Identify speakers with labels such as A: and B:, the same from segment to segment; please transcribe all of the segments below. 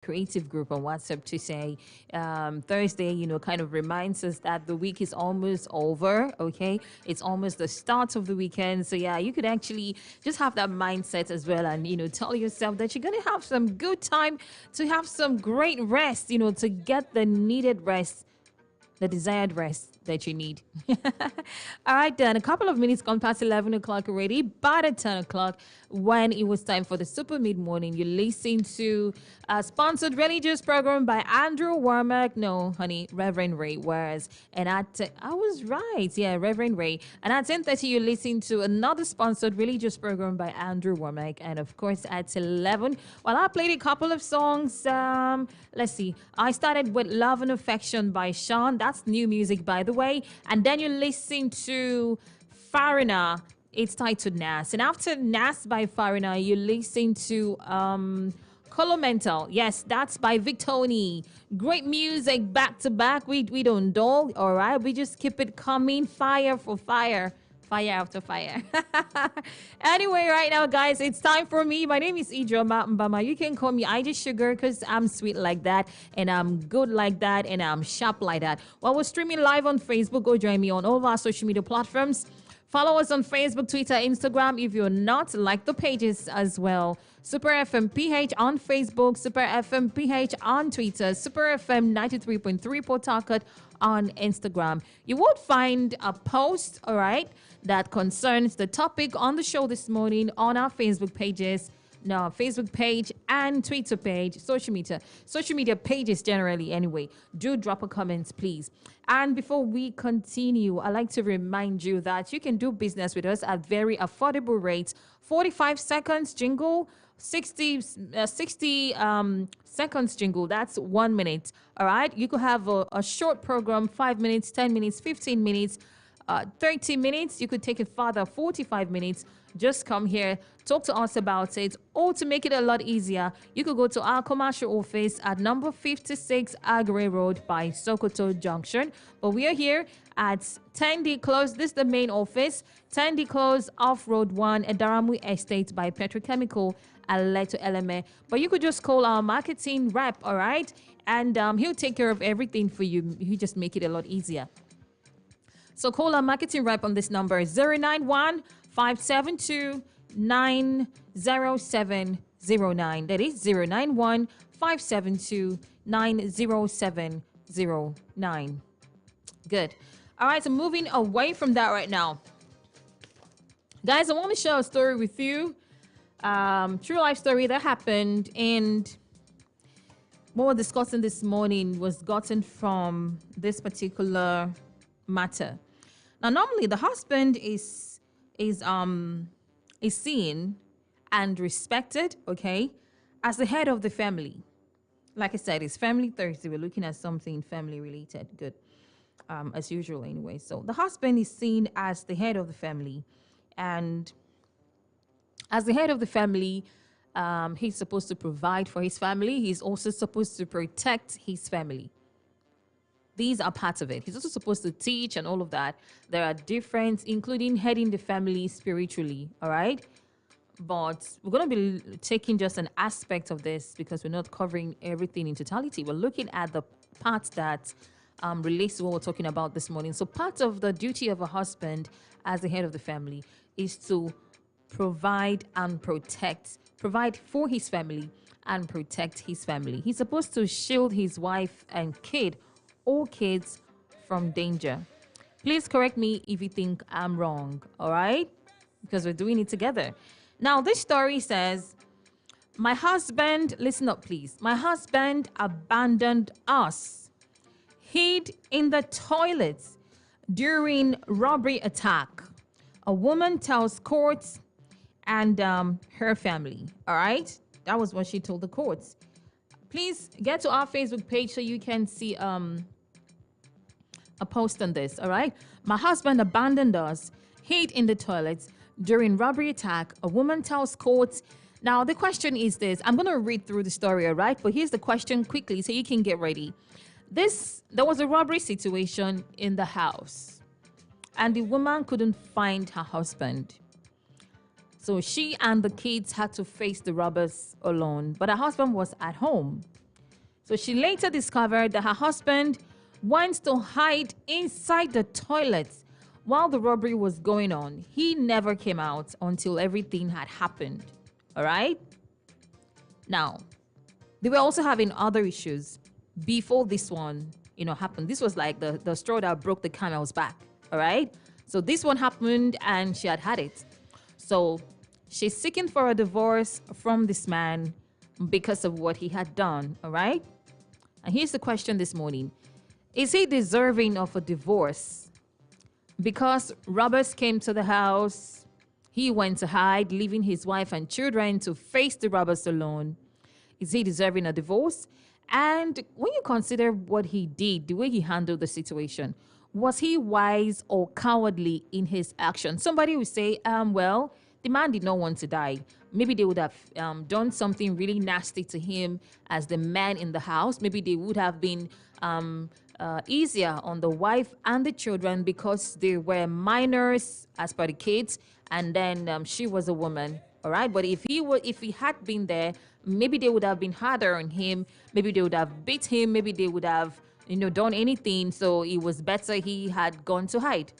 A: creative group on WhatsApp to say Thursday, kind of reminds us that the week is almost over. Okay, it's almost the start of the weekend. So yeah, you could actually just have that mindset as well, and tell yourself that you're gonna have some good time, to have some great rest. To get the needed rest, the desired rest that you need. All right, then. A couple of minutes gone past 11 o'clock already. But at 10 o'clock, when it was time for the Super Mid Morning, you listen to a sponsored religious program by Andrew Warmack. No, honey, Reverend Ray was. And I was right. Yeah, Reverend Ray. And at 10:30, you listen to another sponsored religious program by Andrew Warmack. And of course, at 11, well, I played a couple of songs. Let's see. I started with Love and Affection by Sean. That's new music, by the way. And then you listen to Farina. It's titled Nas. And after Nas by Farina, you listen to Color Mental. Yes, that's by Victoni. Great music back to back. We don't dull, all right? We just keep it coming, fire for fire. Fire after fire. Anyway, right now, guys, it's time for me. My name is Ijoma Mbama. You can call me IG Sugar because I'm sweet like that, and I'm good like that, and I'm sharp like that. While we're streaming live on Facebook, go join me on all of our social media platforms. Follow us on Facebook, Twitter, Instagram. If you're not, like the pages as well. Super FM PH on Facebook, Super FM PH on Twitter, Super FM 93.3 Bottarcott on Instagram. You would find a post, all right, that concerns the topic on the show this morning on our Facebook pages. No, Facebook page and Twitter page, social media pages generally anyway. Do drop a comment, please. And before we continue, I'd like to remind you that you can do business with us at very affordable rates. 45 seconds jingle, 60 seconds jingle. That's 1 minute. All right. You could have a short program, 5 minutes, 10 minutes, 15 minutes, 30 minutes. You could take it further, 45 minutes. Just come here, talk to us about it. Or to make it a lot easier, you could go to our commercial office at number 56 Agre Road by Sokoto Junction. But we are here at 10D Close. This is the main office. 10D Close off Road 1 at Daramu Estate by Petrochemical Aleto Eleme. But you could just call our marketing rep, all right? And he'll take care of everything for you. He'll just make it a lot easier. So call our marketing rep on this number, 091 572 90709. That is 091 572 90709. Good. All right, so moving away from that right now. Guys, I want to share a story with you. True life story that happened, and what we're discussing this morning was gotten from this particular matter. Now, normally the husband is seen and respected, okay, as the head of the family. Like I said, it's Family Thursday. We're looking at something family related. Good. As usual anyway. So the husband is seen as the head of the family. And as the head of the family, he's supposed to provide for his family. He's also supposed to protect his family. These are parts of it. He's also supposed to teach and all of that. There are different, including heading the family spiritually, all right? But we're going to be taking just an aspect of this because we're not covering everything in totality. We're looking at the parts that relates to what we're talking about this morning. So part of the duty of a husband as the head of the family is to provide and protect, provide for his family and protect his family. He's supposed to shield his wife and all kids from danger. Please correct me if you think I'm wrong, all right? Because we're doing it together. Now, this story says, my husband, listen up, please. My husband abandoned us, hid in the toilets during robbery attack. A woman tells courts and her family, all right? That was what she told the courts. Please get to our Facebook page so you can see a post on this, all right? My husband abandoned us, hid in the toilets during robbery attack. A woman tells courts. Now, the question is this. I'm going to read through the story, all right? But here's the question quickly so you can get ready. There was a robbery situation in the house, and the woman couldn't find her husband. So she and the kids had to face the robbers alone. But her husband was at home. So she later discovered that her husband went to hide inside the toilet while the robbery was going on. He never came out until everything had happened. All right? Now, they were also having other issues before this one, happened. This was like the straw that broke the camel's back. All right? So this one happened and she had it. So she's seeking for a divorce from this man because of what he had done. All right? And here's the question this morning. Is he deserving of a divorce? Because robbers came to the house, he went to hide, leaving his wife and children to face the robbers alone. Is he deserving a divorce? And when you consider what he did, the way he handled the situation, was he wise or cowardly in his action? Somebody would say, well, the man did not want to die. Maybe they would have done something really nasty to him as the man in the house. Maybe they would have been easier on the wife and the children because they were minors as per the kids, and then she was a woman. All right, but if he had been there, maybe they would have been harder on him. Maybe they would have beat him. Maybe they would have done anything. So it was better he had gone to hide.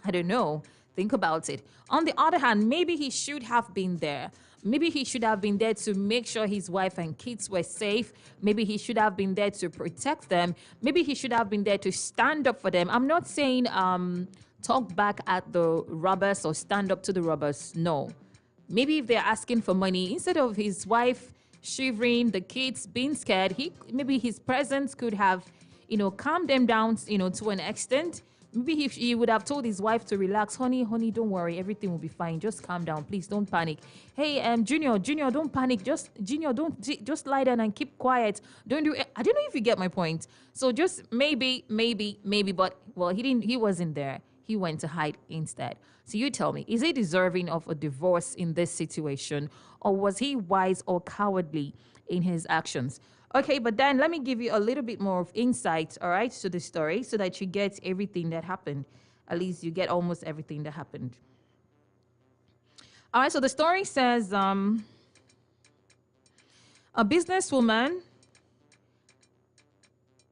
A: I don't know. Think about it. On the other hand, maybe he should have been there. Maybe he should have been there to make sure his wife and kids were safe. Maybe he should have been there to protect them. Maybe he should have been there to stand up for them. I'm not saying talk back at the robbers or stand up to the robbers. No. Maybe if they're asking for money, instead of his wife shivering, the kids being scared, maybe his presence could have, calmed them down, to an extent. Maybe he would have told his wife to relax. Honey, don't worry. Everything will be fine. Just calm down. Please don't panic. Hey, Junior, don't panic. Just lie down and keep quiet. Don't do it. I don't know if you get my point. So just maybe, but well, he wasn't there. He went to hide instead. So you tell me, is he deserving of a divorce in this situation, or was he wise or cowardly in his actions? Okay, but then let me give you a little bit more of insight, all right, to the story so that you get everything that happened. At least you get almost everything that happened. All right, so the story says a businesswoman,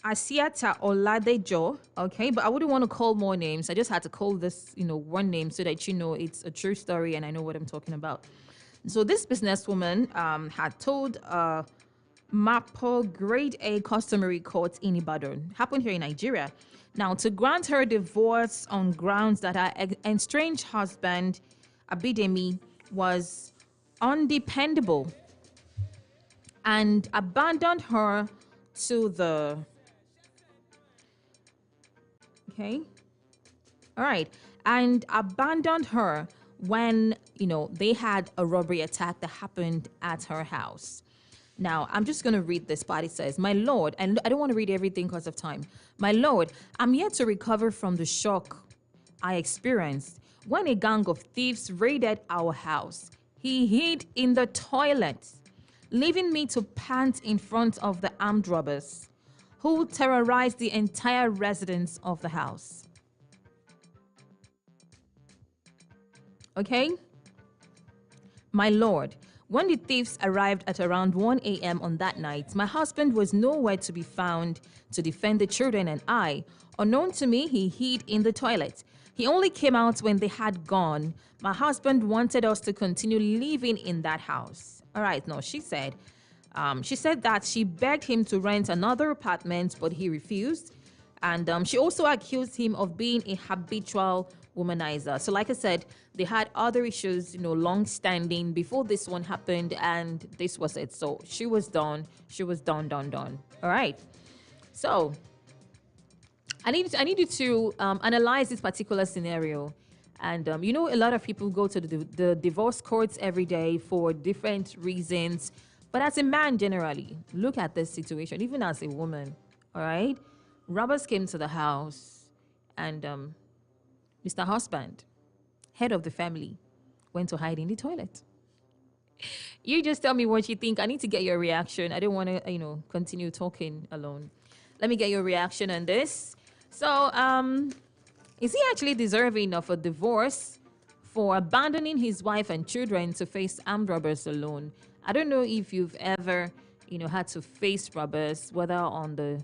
A: Asiata Oladejo, okay, but I wouldn't want to call more names. I just had to call this, one name so that it's a true story and I know what I'm talking about. So this businesswoman had told Mapo Grade A Customary Court in Ibadan, happened here in Nigeria, now to grant her divorce on grounds that her estranged husband, Abidemi, was undependable and abandoned her to the... Okay. All right. And abandoned her when, they had a robbery attack that happened at her house. Now, I'm just going to read this part. It says, "My Lord," and I don't want to read everything because of time. "My Lord, I'm yet to recover from the shock I experienced when a gang of thieves raided our house. He hid in the toilet, leaving me to pant in front of the armed robbers, who terrorized the entire residence of the house." Okay? "My Lord, when the thieves arrived at around 1 a.m. on that night, my husband was nowhere to be found to defend the children and I. Unknown to me, he hid in the toilet. He only came out when they had gone. My husband wanted us to continue living in that house." All right, no, she said that she begged him to rent another apartment, but he refused. And she also accused him of being a habitual womanizer. So like I said, they had other issues, long standing before this one happened, and this was it. So she was done. She was done. All right. So I need you to analyze this particular scenario. And, a lot of people go to the divorce courts every day for different reasons. But as a man, generally, look at this situation, even as a woman, all right? Robbers came to the house, and Mr. Husband, head of the family, went to hide in the toilet. You just tell me what you think. I need to get your reaction. I don't want to, continue talking alone. Let me get your reaction on this. So, is he actually deserving of a divorce for abandoning his wife and children to face armed robbers alone? I don't know if you've ever, had to face robbers, whether on the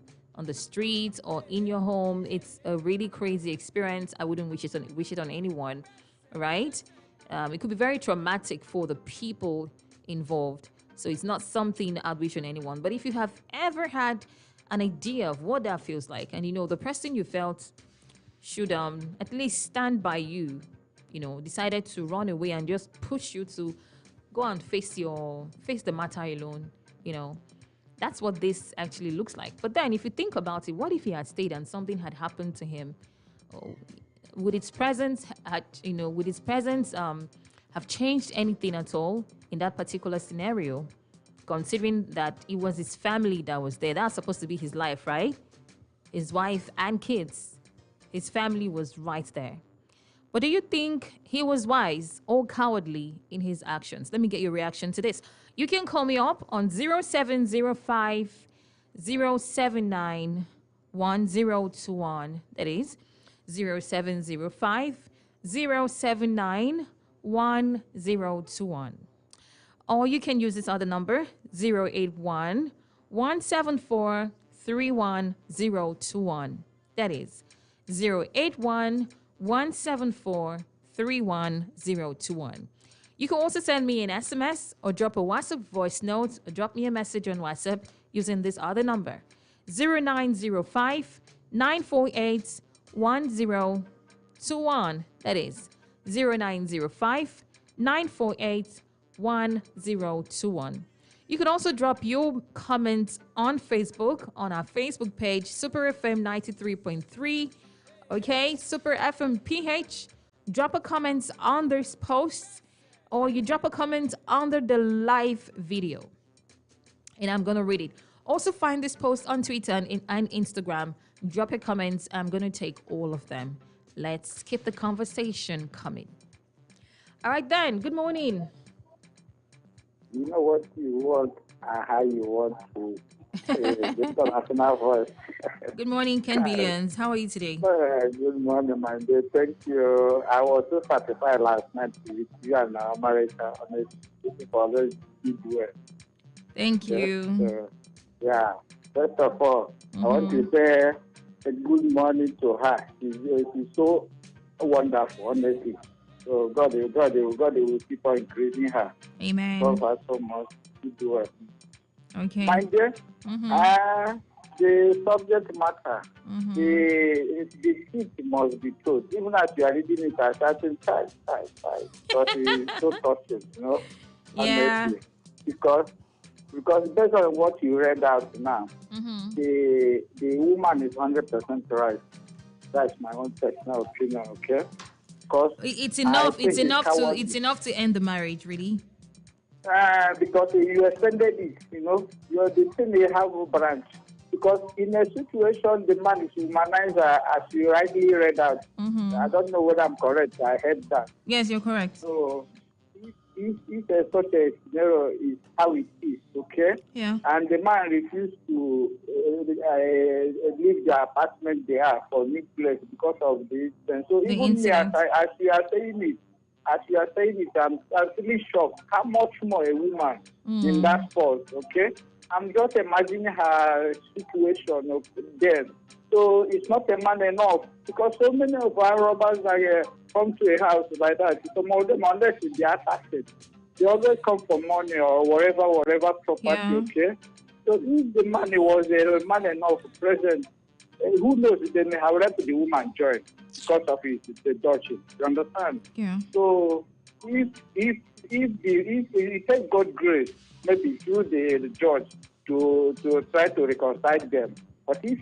A: streets or in your home. It's a really crazy experience. I wouldn't wish it on anyone, right? It could be very traumatic for the people involved. So it's not something I'd wish on anyone. But if you have ever had an idea of what that feels like, and the person you felt should at least stand by you, decided to run away and just push you to go and face the matter alone, that's what this actually looks like. But then if you think about it, what if he had stayed and something had happened to him? Oh, would its presence have changed anything at all in that particular scenario? Considering that it was his family that was there. That's supposed to be his life, right? His wife and kids. His family was right there. But do you think he was wise or cowardly in his actions? Let me get your reaction to this. You can call me up on 0705 079 1021. That is 0705 079 1021. Or you can use this other number, 081 174 31021. That is 081 174 31021. You can also send me an SMS or drop a WhatsApp voice note or drop me a message on WhatsApp using this other number, 0905 948 1021. That is 0905 948 1021. You can also drop your comments on Facebook, on our Facebook page, Super FM 93.3. Okay, Super FM PH. Drop a comment on this post, or you drop a comment under the live video, and I'm going to read it. Also find this post on Twitter and Instagram. Drop your comments. I'm going to take all of them. Let's keep the conversation coming. All right, then. Good morning.
B: You know what you want and how you want to get the national voice.
A: Good morning, Ken Billions. How are you today?
B: Good morning, my dear. Thank you. I was so satisfied last night with you and America. Honestly, always did well.
A: Thank you.
B: Yeah. First of all, I want to say a good morning to her. She's so wonderful, honestly. So God will keep on increasing her.
A: Amen.
B: Love her so much. Do well.
A: Okay.
B: My dear, the subject matter, the seat must be told. Even as you are reading it, I started tight. But it's so touching,
A: Yeah.
B: honestly. Because based on what you read out now, the woman is 100% right. That's my own personal opinion, okay?
A: It's enough. It's enough to end the marriage, really.
B: Because you extended it, you're the thing they have a branch. Because in a situation, the man is humanized, as you rightly read out. I don't know whether I'm correct. I heard that.
A: Yes, you're correct.
B: So, if such a scenario is how it is, okay?
A: Yeah.
B: And the man refused to leave the apartment they are for new place because of this. And so
A: The
B: even
A: incident.
B: me, as you are saying it, I'm really shocked. How much more a woman in that spot, okay? I'm just imagining her situation there. So it's not a man enough, because so many of our robbers come to a house like that. Some of them, unless they are taxed, they always come for money or whatever property, okay? So if the money was a man enough present, who knows, they may have let the woman join because of the dodging. You understand?
A: Yeah.
B: So if it takes God's grace, maybe through the judge to try to reconcile them. But if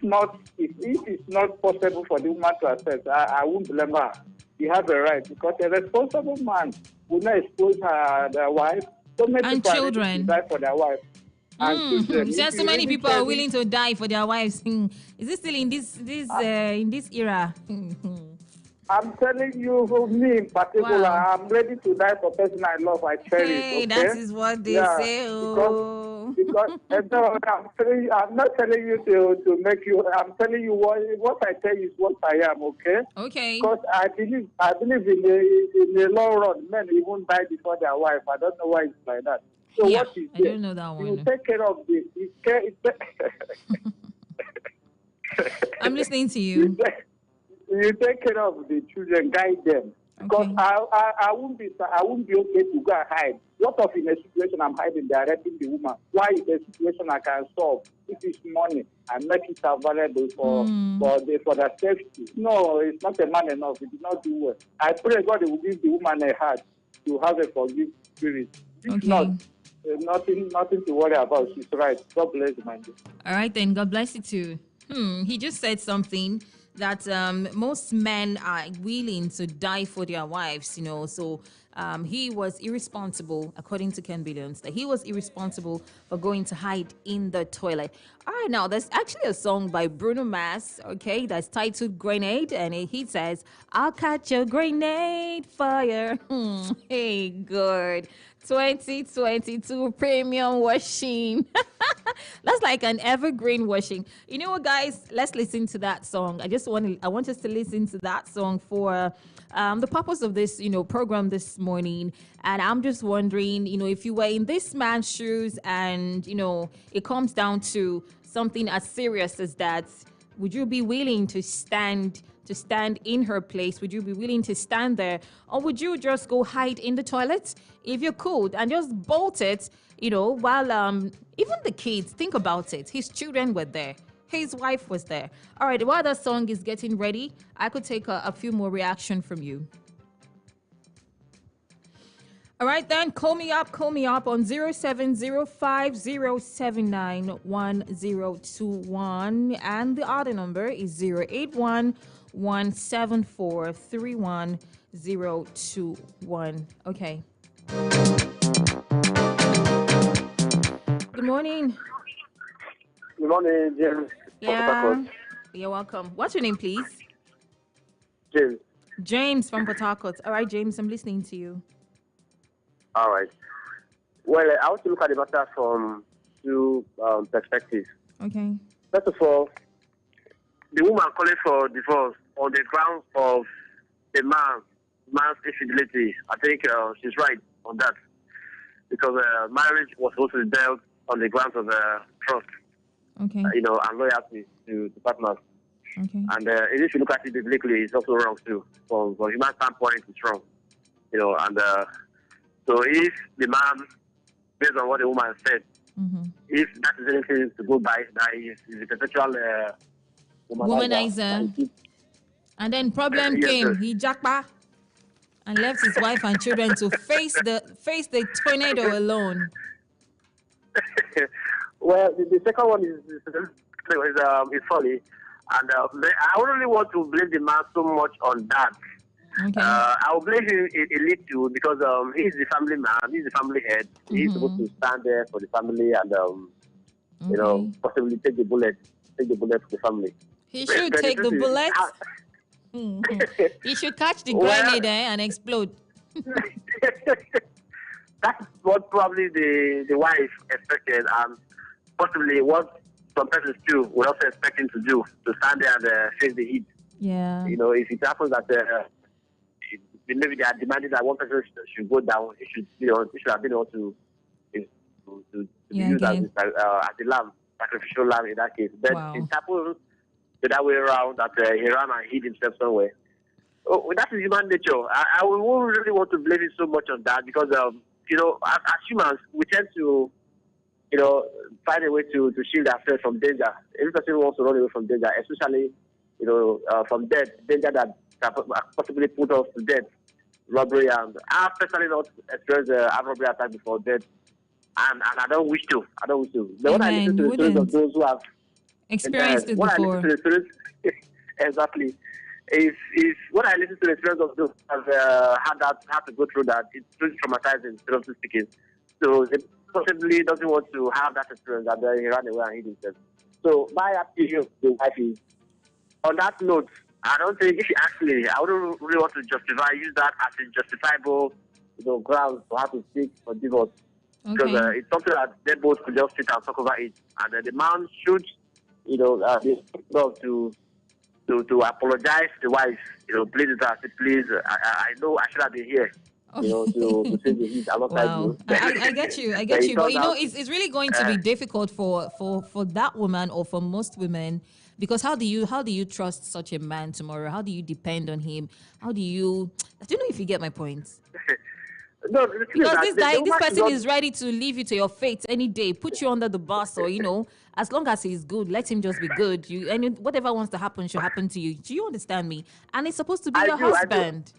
B: it's not possible for the woman to accept, I won't blame her. She has a right, because a responsible man would not expose their wife. So many
A: And
B: people
A: children.
B: die for their wife. And children.
A: You said so many people are willing to die for their wives. Is this still in this era?
B: I'm telling you, me in particular,
A: Wow.
B: I'm ready to die for person I love, I cherish.
A: Hey,
B: okay?
A: that is what they say. Oh.
B: Because I'm not telling you to make you. I'm telling you what I tell you is what I am. Okay.
A: Okay.
B: Because I believe in the long run, men even die before their wife. I don't know why it's like that. So
A: Yeah,
B: what is
A: I
B: there?
A: don't know that
B: He will
A: one.
B: take care of the.
A: I'm listening to
B: You
A: you.
B: take care of the children, guide them. Because
A: Okay.
B: I won't be okay to go and hide. What of in a situation I'm hiding, they're raping the woman? Why is a situation I can solve? If it's money, I make it available for the safety. No, it's not a man enough. It did not do well. I pray God will give the woman a heart to have a forgiving spirit. If not,
A: Okay.
B: nothing to worry about. She's right. God bless you, my dear.
A: All right, then. God bless you too. He just said something that most men are willing to die for their wives, So he was irresponsible, according to Ken Billions, that he was irresponsible for going to hide in the toilet. All right, now there's actually a song by Bruno Mars, okay, that's titled Grenade, and he says, I'll catch a grenade fire. Hey, good. 2022 premium washing. That's like an evergreen washing. You know what, guys? Let's listen to that song. I want us to listen to that song for the purpose of this, program this morning. And I'm just wondering, if you were in this man's shoes and, it comes down to something as serious as that, would you be willing to stand in her place? Would you be willing to stand there? Or would you just go hide in the toilet if you could and just bolt it, while even the kids, think about it. His children were there. His wife was there. All right, while that song is getting ready, I could take a few more reaction from you. All right, then call me up on 0705-079-1021. And the other number is 081-174-31021. Okay. Good morning.
C: Good morning, James. From Bottarcott.
A: Yeah, you're welcome. What's your name, please?
C: James.
A: James from Bottarcott. All right, James, I'm listening to you.
C: All right. Well, I want to look at the matter from two perspectives.
A: Okay.
C: First of all, the woman calling for divorce on the grounds of the man's infidelity. I think she's right on that, because marriage was supposed to be built on the grounds of trust,
A: Okay.
C: and loyalty to the partners.
A: Okay.
C: And if you look at it biblically, it's also wrong too. From human standpoint, it's wrong. And so if the man, based on what the woman said, if that is anything to go by, that is a perpetual
A: Womanizer. And then problem
C: Yes,
A: came.
C: sir.
A: He jackpot and left his wife and children to face the tornado alone.
C: Well, the second one is funny, and I don't really want to blame the man so much on that.
A: Okay.
C: I will blame him a little, because he's the family man, he's the family head. He's supposed to stand there for the family and possibly take the bullet for the family.
A: He should take the bullet. He should catch the grenade and explode.
C: That's what probably the wife expected, and possibly what some persons too would also expect him to do, to stand there and face the heat.
A: Yeah.
C: If it happens that maybe they are demanding that one person should go down, it should have been able to be used as the lamb, sacrificial lamb in that case. But it happens the other way around, that he ran and hid himself somewhere. Oh, that is human nature. I won't really want to blame him so much on that, because as humans, we tend to find a way to shield ourselves from danger. Every person wants to run away from danger, especially from death, danger that can possibly put us to death, robbery. And I've personally not experienced a robbery attack before death, and I don't wish to. But when I listen to the stories of those who have
A: experienced it
C: when
A: before,
C: I listen to the stories, exactly. If when I listen to the experience of those who have had to go through that, it's really traumatizing, seriously speaking. So they possibly doesn't want to have that experience, and then he ran away and hid himself. So my appeal to the wife is, on that note, I don't think, if you ask me, I wouldn't really want to use that as a justifiable, grounds to have to seek for divorce.
A: okay.
C: Because it's something that they both could just sit and talk about it, and the man should, be able to apologize to the wife. Please, please, I know I should have been here. to take the heat alongside
A: Wow,
C: you.
A: I get you, I
C: But
A: get
C: it
A: you. But
C: turned out,
A: it's really going to be difficult for that woman or for most women, because how do you trust such a man tomorrow? How do you depend on him? How do you? I don't know if you get my point.
C: no, the thing is
A: Because
C: that
A: this
C: the
A: guy, this
C: woman should
A: person
C: not.
A: is ready to leave you to your fate any day, put you under the bus, or as long as he's good, let him just be good. Whatever wants to happen should happen to you. Do you understand me? And it's supposed to be your
C: I do.
A: husband.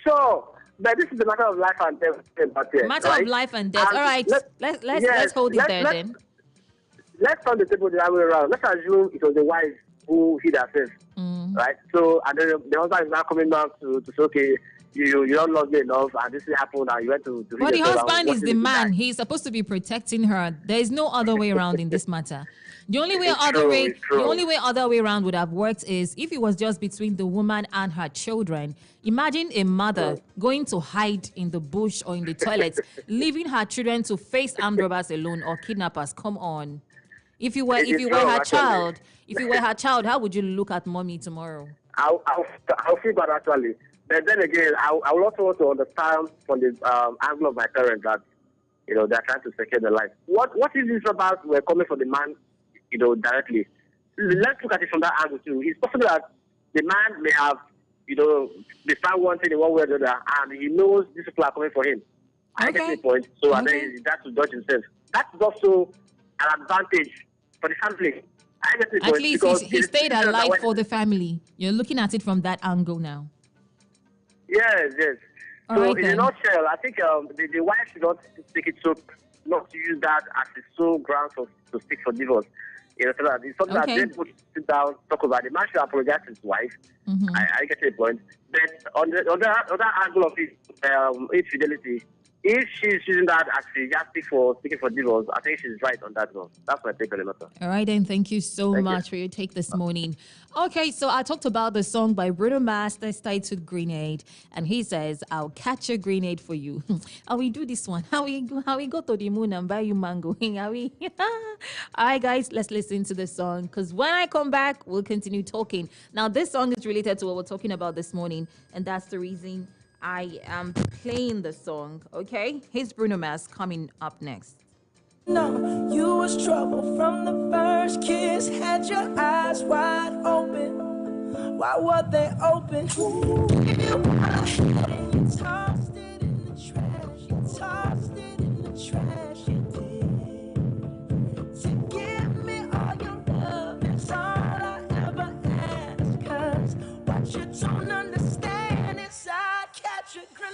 C: So, but this is the matter of life and death, about it,
A: Matter of
C: right?
A: life and death. All right, let's
C: Yes,
A: hold it there then.
C: let's turn the table the other way around. Let's assume it was the wife who hid herself, right? So, and then the husband is now coming back to say, okay, you don't love me enough, and this thing happened, and you went to
A: But
C: hid
A: the
C: yourself
A: husband
C: and
A: is
C: watch
A: the
C: it
A: man.
C: die.
A: He's supposed to be protecting her. There is no other way around in this matter. The only way
C: It's true.
A: other way around would have worked is if it was just between the woman and her children. Imagine a mother going to hide in the bush or in the toilet, leaving her children to face armed robbers alone or kidnappers. Come on. If you were
C: true,
A: her
C: actually.
A: child, if you were her child, how would you look at mommy tomorrow?
C: I'll feel bad actually. But then again, I will also want to understand from the angle of my parents that they're trying to secure their life. What is this about? We're coming for the man, directly. Let's look at it from that angle too. It's possible that the man may have, they found one thing in one way or the other, and he knows these people are coming for him. I get the point. So and then he has to dodge himself. That's also an advantage for the family. I get the
A: At
C: point.
A: least
C: because
A: he stayed alive for the family. You're looking at it from that angle now.
C: Yes.
A: All
C: So
A: right,
C: in a
A: then.
C: nutshell, I think the wife should not take it so, not to use that as the sole ground to seek for divorce. So that it's something
A: Okay.
C: that they put sit down, talk about. The man should apologize to his wife. I get the point. But on the other angle of it, infidelity, if she's using that as a yardstick for seeking for divorce, I think she's right on that one. That's my take on the matter.
A: All right, then. Thank you so
C: Thank
A: much for your take this morning. Okay, so I talked about the song by Bruno Mars that's titled Grenade, and he says, "I'll catch a grenade for you." How we do this one? How we go to the moon and buy you mango? How we? All right, guys, let's listen to the song because when I come back, we'll continue talking. Now, this song is related to what we're talking about this morning, and that's the reason I am playing the song. Okay, here's Bruno Mars coming up next.
D: No, you was trouble from the first kiss. Had your eyes wide open. Why were they open? If you wanna, then you talk.